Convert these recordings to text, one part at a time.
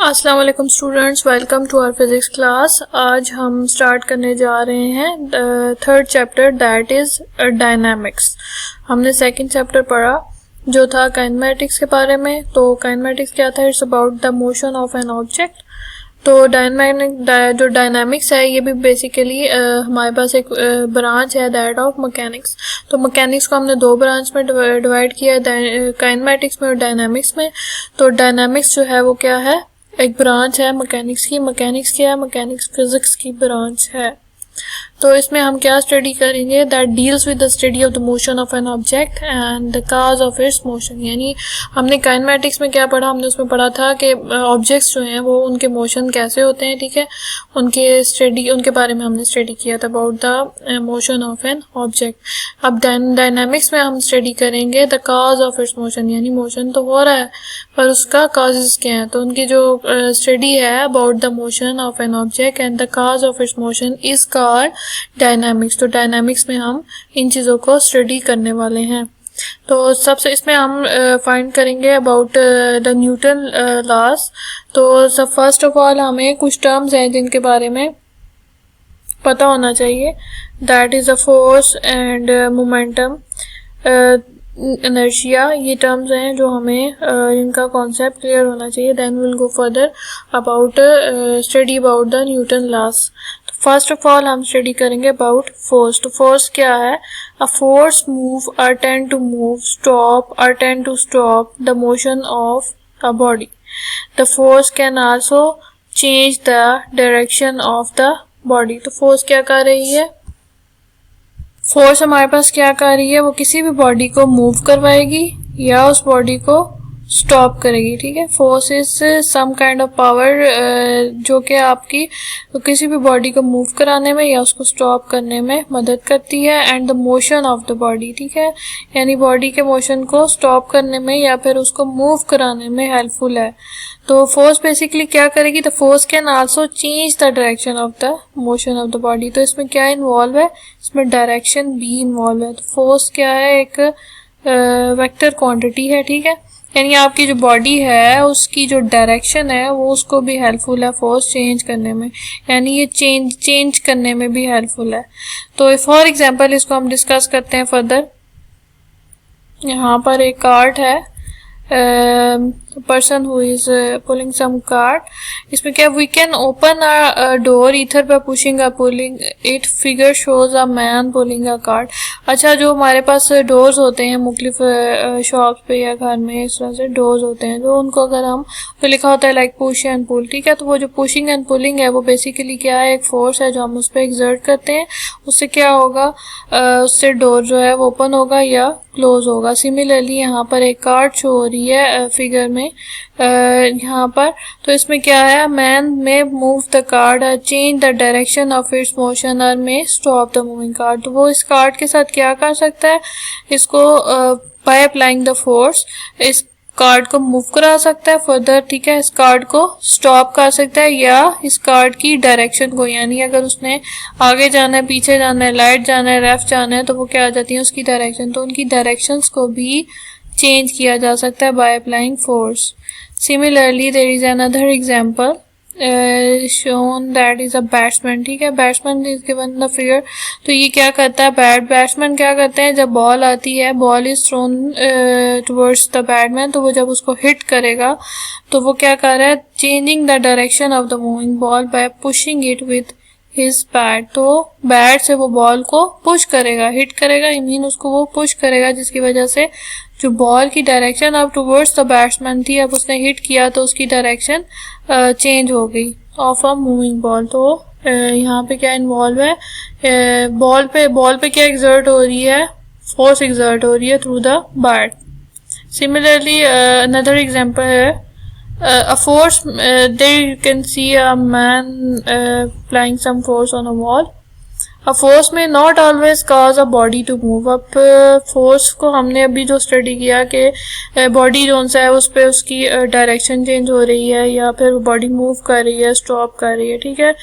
अस्सलाम वालेकुम students, welcome to our physics class. आज हम स्टार्ट करने जा रहे हैं third chapter that is dynamics. हमने सेकंड चैप्टर पढ़ा जो था काइनेमेटिक्स के बारे में। तो काइनेमेटिक्स क्या था? It's about the motion of an object. तो जो डायनामिक्स है ये भी बेसिकली हमारे पास एक ब्रांच है दैट ऑफ मैकेनिक्स। तो मैकेनिक्स को हमने दो ब्रांच में डिवाइड किया है, काइनेमेटिक्स में और डायनामिक्स में। तो डायनामिक्स जो है वो क्या है? एक ब्रांच है मैकेनिक्स की। मैकेनिक्स क्या है? मैकेनिक्स फिजिक्स की ब्रांच है। तो इसमें हम क्या स्टडी करेंगे? That deals with the study of the motion of an object and the cause of its motion. यानी हमने काइनेमेटिक्स में क्या पढ़ा? हमने उसमें पढ़ा था कि ऑब्जेक्ट्स जो हैं वो उनके मोशन कैसे होते हैं, ठीक है, उनके बारे में हमने स्टडी किया था, about the motion of an object. अब डायनामिक्स में हम स्टडी करेंगे the cause of its motion, यानी मोशन तो हो रहा है पर उसका काजेस क्या है। तो उनकी जो स्टडी है about the motion of an object and the cause of its motion is called dynamics. तो डायनामिक्स में हम इन चीज़ों को स्टडी करने वाले हैं। तो सबसे इसमें हम फाइंड करेंगे अबाउट द न्यूटन लॉस। तो सब फर्स्ट ऑफ ऑल हमें कुछ टर्म्स हैं जिनके बारे में पता होना चाहिए। That is a force and momentum, inertia. ये टर्म्स हैं जो हमें इनका कॉन्सेप्ट क्लियर होना चाहिए। Then will go further about study about the Newton laws. First of all हम स्टडी करेंगे अबाउट फोर्स। तो फोर्स क्या है? अ फोर्स मूव और टेंड टू मूव, स्टॉप और tend to stop the motion of a body. The force can also change the direction of the body. तो force क्या कर रही है? फोर्स हमारे पास क्या कर रही है? वो किसी भी बॉडी को मूव करवाएगी या उस बॉडी को स्टॉप करेगी, ठीक है। Force is some kind of power जो कि आपकी किसी भी बॉडी को मूव कराने में या उसको स्टॉप करने में मदद करती है। And the motion of the body, ठीक है, यानी बॉडी के मोशन को स्टॉप करने में या फिर उसको मूव कराने में हेल्पफुल है। तो फोर्स बेसिकली क्या करेगी? The force can also change the direction of the motion of the body. तो इसमें क्या इन्वॉल्व है? इसमें डायरेक्शन भी इन्वॉल्व है। तो फोर्स क्या है? एक वेक्टर क्वांटिटी है, ठीक है, यानी आपकी जो बॉडी है उसकी जो डायरेक्शन है वो उसको भी हेल्पफुल है फोर्स चेंज करने में, यानी ये चेंज करने में भी हेल्पफुल है। तो फॉर एग्जांपल इसको हम डिस्कस करते हैं फर्दर। यहाँ पर एक कार्ट है, person who is pulling some cart. इसमें क्या? we can open a door either by pushing or pulling it. Figure shows a man pulling a cart. अच्छा, जो हमारे पास डोर्स होते हैं मुख्तलिफ शॉप पे या घर में, इस तरह से डोर्स होते हैं, तो उनको अगर हम तो लिखा होता है लाइक पुश एंड पुल, ठीक है। तो वो जो पुशिंग एंड पुलिंग है वो बेसिकली क्या है? एक फोर्स है जो हम उस पर एक्सर्ट करते हैं। उससे क्या होगा? उससे डोर जो है वो ओपन होगा या क्लोज होगा। सिमिलरली यहाँ पर एक कार्ट शो हो रही है फिगर में यहाँ पर। तो इसमें क्या है? मैन में move the cart, change the direction of its motion और में स्टॉप द मूविंग कार्ट। तो वो इस कार्ट के साथ क्या कर सकता है? इसको बाय अप्लाइंग द फोर्स इस कार्ड को मूव करा सकता है फर्दर, ठीक है, इस कार्ड को स्टॉप कर सकता है या इस कार्ड की डायरेक्शन को, यानी अगर उसने आगे जाना है, पीछे जाना है, राइट जाना है, लेफ्ट जाना है, तो वो क्या आ जाती है? उसकी डायरेक्शन। तो उनकी डायरेक्शंस को भी चेंज किया जा सकता है by applying force. Similarly there is another example shown that is a batsman, ठीक है, batsman is given the figure. तो ये क्या करता है? बैट्समैन क्या करते हैं? जब बॉल आती है, ball is throne towards the batsman, तो वो जब उसको हिट करेगा तो वो क्या कर रहा है? Changing the direction of the moving ball by pushing it with his bat. तो बैट से वो बॉल को पुश करेगा, हिट करेगा, आई मीन उसको वो पुश करेगा, जिसकी वजह से जो बॉल की डायरेक्शन अब टुवर्ड्स द बैट्समैन थी, अब उसने हिट किया तो उसकी डायरेक्शन चेंज हो गई ऑफ अ मूविंग बॉल। तो यहाँ पे क्या इन्वॉल्व है? बॉल पे क्या एग्जर्ट हो रही है? फोर्स एग्जर्ट हो रही है through the bat. Similarly another example है a force, there you can see a man applying some force on a wall. A force may not always cause a body to move. अब force को हमने अभी जो study किया कि body zone सा है उस पर उसकी डायरेक्शन चेंज हो रही है या फिर बॉडी मूव कर रही है, स्टॉप कर रही है, ठीक है।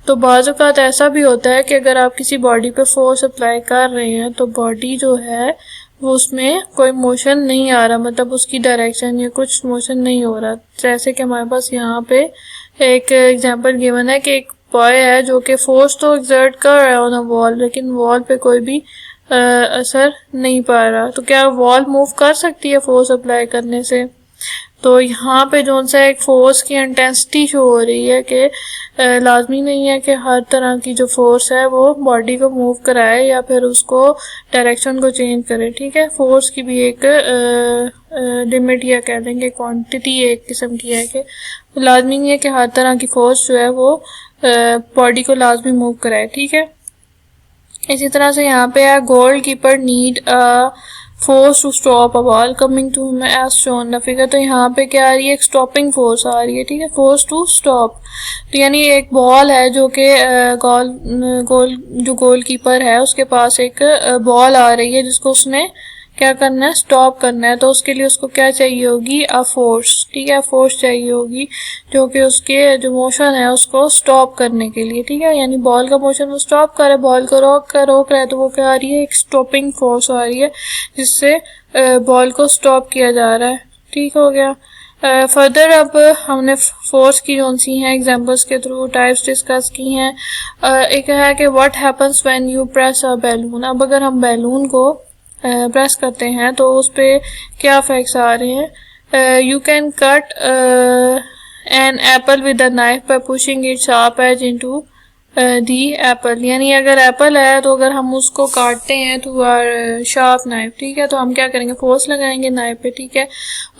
तो बाज़ औक़ात ऐसा भी होता है कि अगर आप किसी बॉडी पे फोर्स अप्लाई कर रहे हैं तो बॉडी जो है वो उसमें कोई मोशन नहीं आ रहा, मतलब उसकी डायरेक्शन या कुछ मोशन नहीं हो रहा। जैसे कि हमारे पास यहाँ पे एक एग्जांपल गिवन है कि एक बॉय है जो कि फोर्स तो एक्सर्ट कर रहा है ऑन अ वॉल, लेकिन वॉल पे कोई भी असर नहीं पा रहा। तो क्या वॉल मूव कर सकती है फोर्स अप्लाई करने से? तो यहाँ पे जो सा एक फोर्स की इंटेंसिटी शो हो रही है कि लाजमी नहीं है कि हर तरह की जो फोर्स है वो बॉडी को मूव कराए या फिर उसको डायरेक्शन को चेंज करे। ठीक है, फोर्स की भी एक लिमिट या कह देंगे क्वांटिटी एक किस्म की है कि लाजमी नहीं है कि हर तरह की फोर्स जो है वो बॉडी को लाजमी मूव कराए। ठीक है, इसी तरह से यहाँ पे है goal keeper need force to stop a ball coming to him as shown the figure. तो यहाँ पे क्या आ रही है, एक स्टॉपिंग फोर्स आ रही है। ठीक है, फोर्स टू स्टॉप, तो यानी एक बॉल है जो कि गोल कीपर है उसके पास एक बॉल आ रही है जिसको उसने क्या करना है, स्टॉप करना है। तो उसके लिए उसको क्या चाहिए होगी, अ फोर्स। ठीक है, फोर्स चाहिए होगी जो कि उसके जो मोशन है उसको स्टॉप करने के लिए। ठीक है, यानी बॉल का मोशन वो स्टॉप करे, बॉल को रोक रहा है, तो वो क्या आ रही है, एक स्टॉपिंग फोर्स आ रही है जिससे बॉल को स्टॉप किया जा रहा है। ठीक हो गया। फर्दर अब हमने फोर्स की कौन सी हैं एग्जांपल्स के थ्रू टाइप्स डिस्कस की हैं। एक है कि what happens when you press a balloon. अब अगर हम बैलून को प्रेस करते हैं तो उस पर क्या इफेक्ट्स आ रहे हैं। You can cut an apple with a knife by pushing it sharp edge into the apple. यानी अगर एप्पल है तो अगर हम उसको काटते हैं तो आर शार्प नाइफ, ठीक है, तो हम क्या करेंगे, फोर्स लगाएंगे नाइफ पे। ठीक है,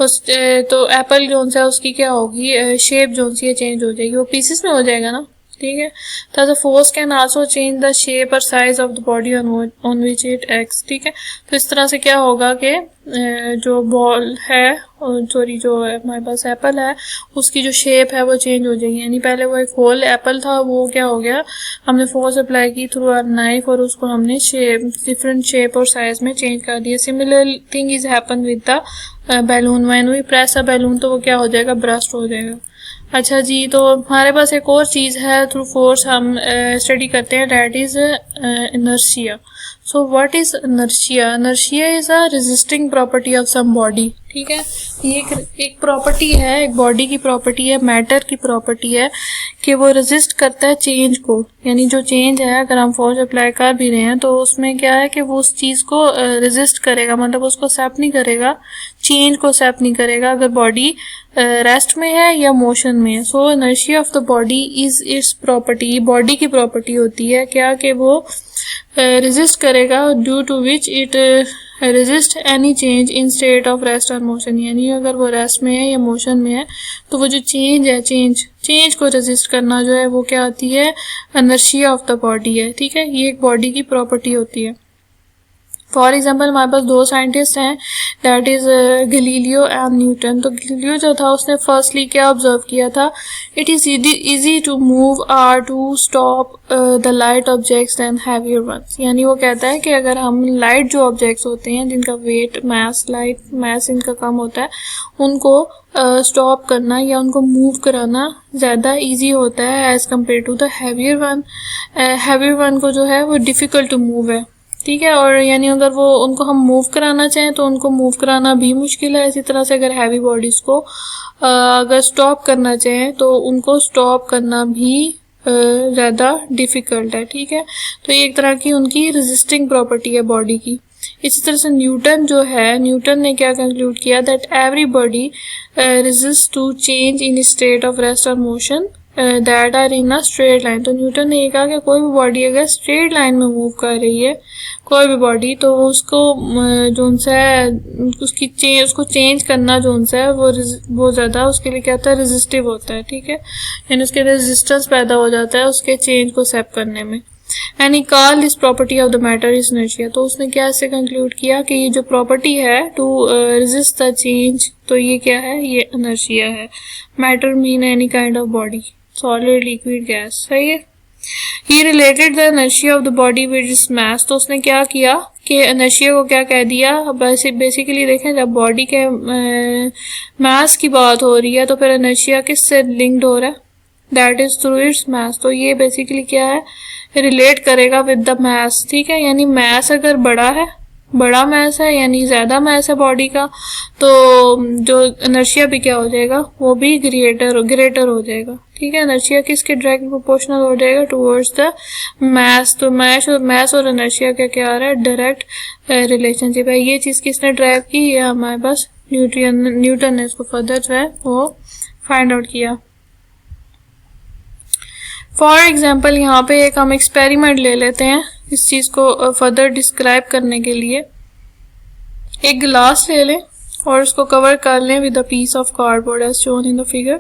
उस तो एप्पल जो है उसकी क्या होगी, शेप जो सी है चेंज हो जाएगी, वो पीसेस में हो जाएगा ना। ठीक है, तो force can also change the shape और size of the body on which it acts. ठीक है, तो इस तरह से क्या होगा कि जो बॉल है, सॉरी जो हमारे पास एप्पल है, उसकी जो शेप है वो चेंज हो जाएगी। यानी पहले वो एक होल एप्पल था, वो क्या हो गया, हमने फोर्स अप्लाई की थ्रू आवर नाइफ और उसको हमने शेप, डिफरेंट शेप और साइज में चेंज कर दिया। Similar thing is happen with the balloon. When we press a balloon तो वो क्या हो जाएगा, ब्रस्ट हो जाएगा। अच्छा जी, तो हमारे पास एक और चीज़ है थ्रू फोर्स हम स्टडी करते हैं, that is inertia. So what is inertia? Inertia is a resisting property of some body. ठीक है, ये एक प्रॉपर्टी है, एक बॉडी की प्रॉपर्टी है, मैटर की प्रॉपर्टी है कि वो रेजिस्ट करता है चेंज को। यानी जो चेंज है, अगर हम फोर्स अप्लाई कर भी रहे हैं तो उसमें क्या है कि वो उस चीज़ को रेजिस्ट करेगा, मतलब उसको एक्सेप्ट नहीं करेगा, चेंज को एक्सेप्ट नहीं करेगा अगर बॉडी रेस्ट में है या मोशन में है। So inertia of the body is its property. Body की प्रॉपर्टी होती है क्या कि वो रेजिस्ट करेगा, due to which it resist any change in state of rest और मोशन। यानी अगर वो रेस्ट में है या मोशन में है तो वो जो चेंज है, चेंज को रेजिस्ट करना जो है वो क्या आती है, इनर्शिया ऑफ द बॉडी है। ठीक है, ये एक बॉडी की प्रॉपर्टी होती है। फॉर एग्जाम्पल हमारे पास दो साइंटिस्ट हैं, that is Galileo and Newton. तो गैलीलियो जो था उसने फर्स्टली क्या ऑब्जर्व किया था, it is easy to move or to stop the light objects then heavier ones. यानी वो कहता है कि अगर हम लाइट जो ऑब्जेक्ट्स होते हैं जिनका वेट मैस, लाइट मैस इनका कम होता है, उनको स्टॉप करना या उनको मूव कराना ज़्यादा इजी होता है as compare to the heavier one. Heavier one को जो है वो डिफ़िकल्ट टू मूव है। ठीक है, और यानी अगर वो उनको हम मूव कराना चाहें तो उनको मूव कराना भी मुश्किल है। इसी तरह से अगर हैवी बॉडीज़ को अगर स्टॉप करना चाहें तो उनको स्टॉप करना भी ज़्यादा डिफ़िकल्ट है। ठीक है, तो ये एक तरह की उनकी रेजिस्टिंग प्रॉपर्टी है बॉडी की। इसी तरह से न्यूटन जो है, न्यूटन ने क्या कंक्लूड किया, that every body resist to change in state of rest और motion that are in a straight line. तो न्यूटन ने ये कहा कि कोई भी बॉडी अगर स्ट्रेट लाइन में मूव कर रही है, कोई भी बॉडी, तो उसको जो उनसे उसको चेंज करना जो उनसे है वो ज़्यादा उसके लिए क्या होता है, रेजिस्टिव होता है। ठीक है, यानी उसके रेजिस्टेंस पैदा हो जाता है उसके चेंज को एक्सेप्ट करने में। And he called this property of the matter is inertia. तो उसने क्या इससे कंक्लूड किया कि ये जो प्रॉपर्टी है टू रेजिस्ट द चेंज, तो ये क्या है, ये इनर्शिया है। Matter mean any kind of body, solid, liquid, gas. सही है। He related the inertia of the body with its mass. तो उसने क्या किया कि इनर्शिया को क्या कह दिया, बेसिकली देखें जब बॉडी के मास की बात हो रही है तो फिर इनर्शिया किससे लिंक्ड हो रहा है, that is through it's mass. तो ये बेसिकली क्या है, रिलेट करेगा विद द मास। ठीक है, यानी मास अगर बड़ा है बड़ा मैस है यानी ज़्यादा मैस है बॉडी का, तो जो इनर्शिया भी क्या हो जाएगा, वो भी ग्रेटर हो जाएगा। ठीक है, इनर्शिया किसके डायरेक्ट प्रोपोर्शनल हो जाएगा, टुवर्ड्स द मैस। तो मैस और इनर्शिया का क्या आ रहा है, डायरेक्ट रिलेशनशिप है। ये चीज़ किसने ड्राइव की, ये हमारे पास न्यूटन ने इसको फर्दर जो है वो फाइंड आउट किया। फॉर एग्जाम्पल यहाँ पे एक हम एक्सपेरिमेंट ले लेते हैं इस चीज़ को फर्दर डिस्क्राइब करने के लिए। एक गिलास ले लें और उसको कवर कर लें with a piece of cardboard as shown in the figure,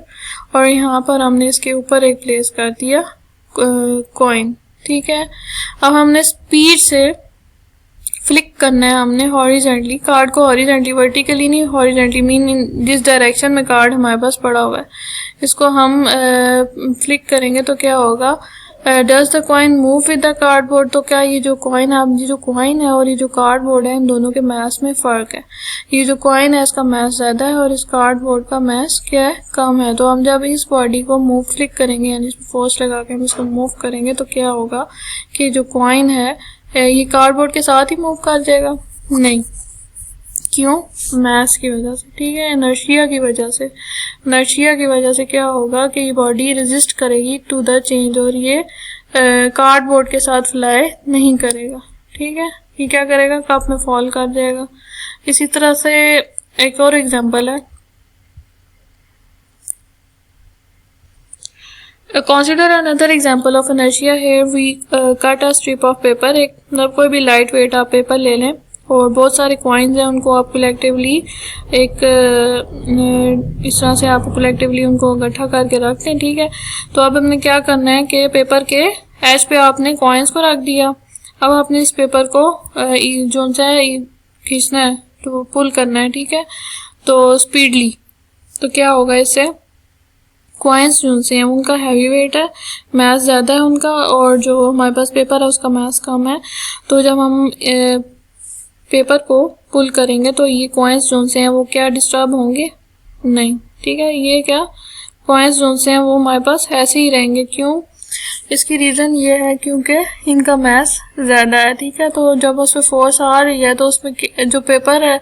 और यहाँ पर हमने इसके ऊपर एक प्लेस कर दिया कॉइन। ठीक है, अब हमने स्पीड से फ्लिक करना है, हमने हॉरिजेंटली कार्ड को, हॉरिजेंटली वर्टिकली नहीं, हॉरिजेंटली मीन जिस डायरेक्शन में कार्ड हमारे पास पड़ा हुआ है इसको हम फ्लिक करेंगे तो क्या होगा, does the coin move with the cardboard. तो क्या ये जो कॉइन है और ये जो कार्डबोर्ड है, इन दोनों के मास में फ़र्क है। ये जो कॉइन है इसका मास ज़्यादा है और इस कार्डबोर्ड का मास क्या है, कम है। तो हम जब इस बॉडी को मूव फ्लिक करेंगे यानी इसमें फोर्स लगा के हम इसको मूव करेंगे तो क्या होगा कि जो कॉइन है ये कार्डबोर्ड के साथ ही मूव कर जाएगा, नहीं, क्यों, मास की वजह से। ठीक है, इनर्शिया की वजह से। इनर्शिया की वजह से क्या होगा कि ये बॉडी रेजिस्ट करेगी टू द चेंज और ये कार्डबोर्ड के साथ फ्लाई नहीं करेगा। ठीक है, ये क्या करेगा, कप में फॉल कर जाएगा। इसी तरह से एक और एग्जांपल है, consider another example of inertia. Here we cut a strip of paper. एक मतलब कोई भी लाइट वेट आप पेपर ले लें और बहुत सारे कॉइन्स हैं, उनको आप कलेक्टिवली एक इस तरह से आप कलेक्टिवली उनको इकट्ठा करके रखते हैं। ठीक है, तो अब हमने क्या करना है कि पेपर के एज पे आपने कॉइन्स को रख दिया। अब आपने इस पेपर को जो सा है खींचना है, तो पुल करना है। ठीक है, तो स्पीडली, तो क्या होगा इससे, कॉइन्स जो से हैं उनका हैवी वेट है, मास ज़्यादा है उनका, और जो हमारे पास पेपर है उसका मास कम है। तो जब हम पेपर को पुल करेंगे तो ये कॉइन्स जो से हैं वो क्या डिस्टर्ब होंगे, नहीं। ठीक है, ये क्या कॉइन्स जो से हैं वो हमारे पास ऐसे ही रहेंगे। क्यों, इसकी रीज़न ये है क्योंकि इनका मास ज़्यादा है। ठीक है, तो जब उसमें फोर्स आ रही है तो उसमें जो पेपर है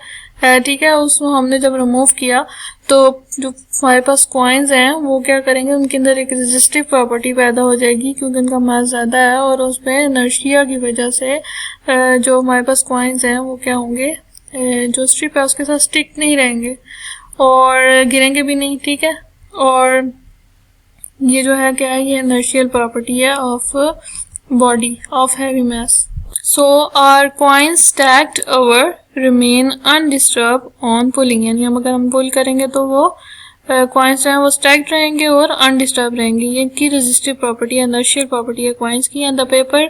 ठीक है, उसको हमने जब रिमूव किया तो जो हमारे पास कॉइन्स हैं वो क्या करेंगे, उनके अंदर एक रेजिस्टिव प्रॉपर्टी पैदा हो जाएगी क्योंकि उनका मास ज़्यादा है और उसमें इनर्शिया की वजह से जो हमारे पास कॉइन्स हैं वो क्या होंगे, जो स्ट्रिप है उसके साथ स्टिक नहीं रहेंगे और गिरेंगे भी नहीं। ठीक है, और ये जो है क्या है, ये इनर्शियल प्रॉपर्टी है of body of heavy mass. So our coins stacked over remain undisturbed on pulling, यानी हम अगर हम पुल करेंगे तो वो कॉइन्स जो हैं वो स्टैक्ड रहेंगे और अनडिस्टर्ब रहेंगे। ये इनकी रेजिस्टिव प्रॉपर्टी है, इनर्शियल प्रॉपर्टी है कॉइन्स की। And the paper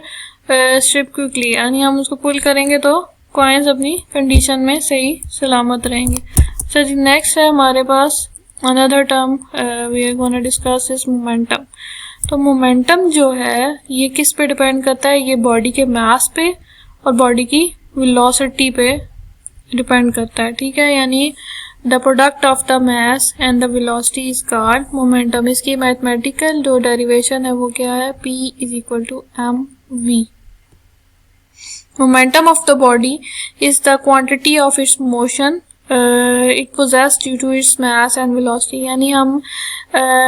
strip quickly, यानी हम उसको पुल करेंगे तो कॉइन्स अपनी कंडीशन में सही सलामत रहेंगे। सो जी नेक्स्ट है हमारे पास another term we are gonna discuss is momentum. तो मोमेंटम जो है ये किस पे डिपेंड करता है, ये बॉडी के मास पे और बॉडी की वेलोसिटी पे डिपेंड करता है। ठीक है, यानी the product of the mass and the velocity is called momentum. इसकी मैथमेटिकल जो डेरिवेशन है वो क्या है, P is equal to mv। Momentum of the body is the quantity of its motion it possesses due to its mass and velocity. यानी हम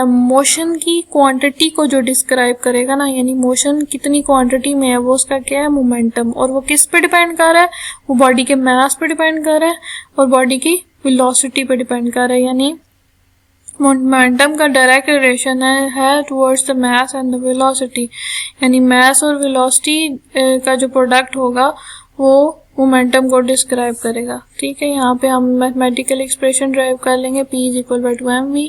motion की quantity को जो डिस्क्राइब करेगा ना, यानी मोशन कितनी क्वांटिटी में है वो उसका क्या है, मोमेंटम। और वो किस पे डिपेंड कर रहा है, वो बॉडी के मास पे डिपेंड कर रहा है और बॉडी की वेलोसिटी पे डिपेंड कर रहा है। यानी मोमेंटम का डायरेक्ट रिलेशन है towards the mass and the velocity, यानी मास और वेलोसिटी का जो प्रोडक्ट होगा वो मोमेंटम को डिस्क्राइब करेगा। ठीक है, यहाँ पे हम मैथमेटिकल एक्सप्रेशन ड्राइव कर लेंगे, P is equal by two mv।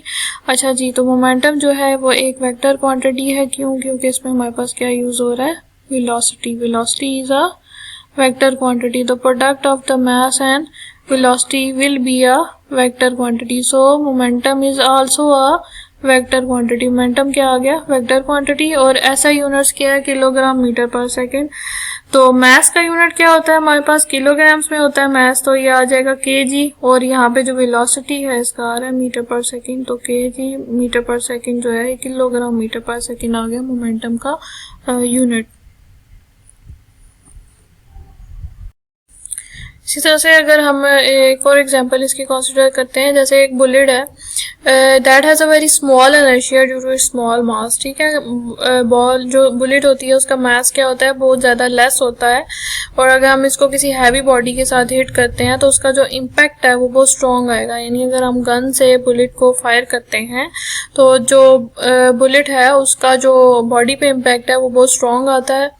अच्छा जी, तो मोमेंटम जो है वो एक वेक्टर क्वांटिटी है। क्यों, क्योंकि इसमें हमारे पास क्या यूज हो रहा है, velocity. Velocity is a vector quantity, the product of the mass and velocity will be a vector quantity. So momentum is also a vector quantity. Momentum क्या आ गया, वेक्टर क्वांटिटी। और ऐसा यूनिट्स क्या है, किलोग्राम मीटर पर second. तो मास का unit क्या होता है हमारे पास, किलोग्राम्स में होता है मास, तो ये आ जाएगा kg। और यहाँ पे जो वेलोसिटी है इसका आ रहा है मीटर पर सेकेंड, तो kg मीटर पर सेकेंड जो है किलोग्राम मीटर पर सेकेंड आ गया मोमेंटम का यूनिट। इसी तरह से अगर हम एक और एग्जांपल इसकी कंसिडर करते हैं, जैसे एक बुलेट है that has a very small inertia due to small mass, ठीक है। बॉल जो बुलेट होती है उसका मास क्या होता है, बहुत ज़्यादा लेस होता है, और अगर हम इसको किसी हैवी बॉडी के साथ हिट करते हैं तो उसका जो इम्पैक्ट है वो बहुत स्ट्रॉन्ग आएगा। यानी अगर हम गन से बुलेट को फायर करते हैं तो जो बुलेट है उसका जो बॉडी पे इम्पैक्ट है वो बहुत स्ट्रॉन्ग आता है।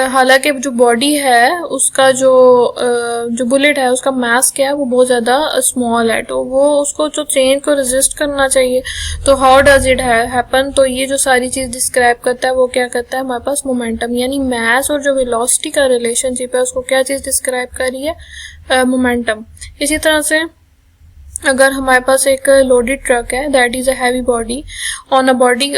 हालांकि जो बॉडी है उसका जो बुलेट है उसका मास क्या है वो बहुत ज़्यादा स्मॉल है, तो वो उसको जो चेंज को रेजिस्ट करना चाहिए। तो हाउ डज इट हैपन, तो ये जो सारी चीज़ डिस्क्राइब करता है वो क्या करता है, हमारे पास मोमेंटम, यानी मास और जो वेलोसिटी का रिलेशनशिप है उसको क्या चीज़ डिस्क्राइब कर रही है, मोमेंटम। इसी तरह से अगर हमारे पास एक लोडेड ट्रक है that is a heavy body on a body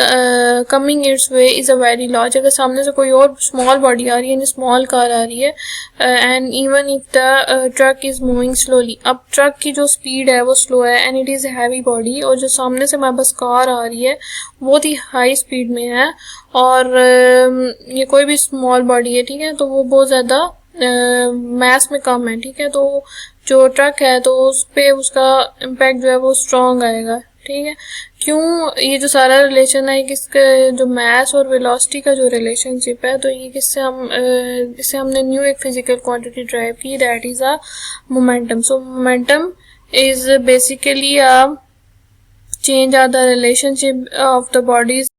coming it's way is a very large, अगर सामने से कोई और स्मॉल बॉडी आ रही है यानी स्मॉल कार आ रही है and even if the truck is moving slowly, अब ट्रक की जो स्पीड है वो स्लो है and it is a heavy body, और जो सामने से हमारे पास कार आ रही है बहुत ही हाई स्पीड में है और ये कोई भी स्मॉल बॉडी है, ठीक है, तो वो बहुत ज़्यादा मास में कम है, ठीक है, तो जो ट्रक है तो उस पे उसका इम्पैक्ट जो है वो स्ट्रॉन्ग आएगा, ठीक है। क्यों, ये जो सारा रिलेशन है किसके, जो मास और वेलोसिटी का जो रिलेशनशिप है, तो ये किससे जिससे हमने न्यू एक फिजिकल क्वांटिटी ड्राइव की, that is a momentum. So momentum is basically a change of the relationship of the bodies